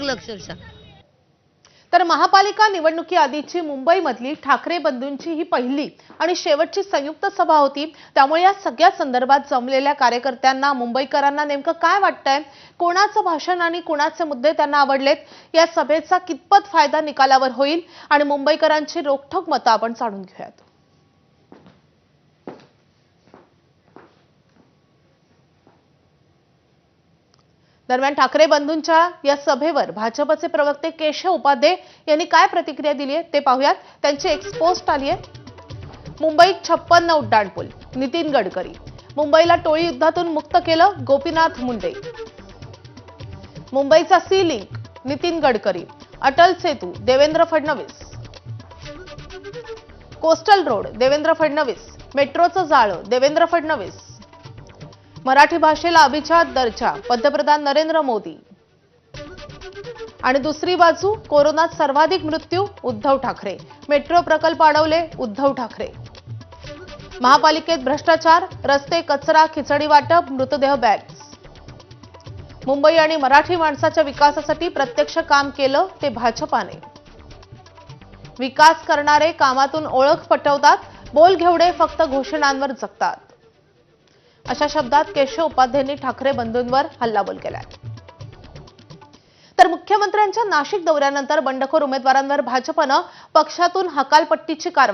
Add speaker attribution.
Speaker 1: लागलं अक्षरशः.
Speaker 2: तर महापालिका निवडणुकीआधीची मुंबईमधली ठाकरे बंधूंची ही पहिली आणि शेवटची संयुक्त सभा होती. त्यामुळे या सगळ्या संदर्भात जमलेल्या कार्यकर्त्यांना, मुंबईकरांना नेमकं काय वाटतंय, कोणाचं भाषण आणि कोणाचे मुद्दे त्यांना आवडलेत, या सभेचा कितपत फायदा निकालावर होईल आणि मुंबईकरांची रोखठोक मतं आपण जाणून घेऊयात. दरम्यान ठाकरे बंधूंच्या या सभेवर भाजपचे प्रवक्ते केशव उपाध्ये यांनी काय प्रतिक्रिया दिली आहे ते पाहूयात. त्यांची एक्स पोस्ट आली आहे. मुंबईत 56 उड्डाणपूल, नितीन गडकरी. मुंबईला टोळी युद्धातून मुक्त केलं, गोपीनाथ मुंडे. मुंबईचा sea link, Nitin Gadkari. Atal Setu, Devendra Fadnavis. Coastal road, Devendra Fadnavis. मेट्रोचं जाळं, देवेंद्र फडणवीस. मराठी भाषेला अभिजात दर्जा, पंतप्रधान नरेंद्र मोदी. आणि दुसरी बाजू, कोरोनात सर्वाधिक मृत्यू, उद्धव ठाकरे. मेट्रो प्रकल्प अडवले, उद्धव ठाकरे. महापालिकेत भ्रष्टाचार, रस्ते, कचरा, खिचडी वाटप, मृतदेह बॅग्स. मुंबई आणि मराठी माणसाच्या विकासासाठी प्रत्यक्ष काम केलं ते भाजपाने. विकास करणारे कामातून ओळख पटवतात, बोल घेवडे फक्त घोषणांवर जगतात. अशा शब्दात केशव उपाध्यांनी ठाकरे बंधूंवर हल्लाबोल केलाय. तर मुख्यमंत्र्यांच्या नाशिक दौऱ्यानंतर बंडखोर उमेदवारांवर भाजपनं पक्षातून हकालपट्टीची कारवाई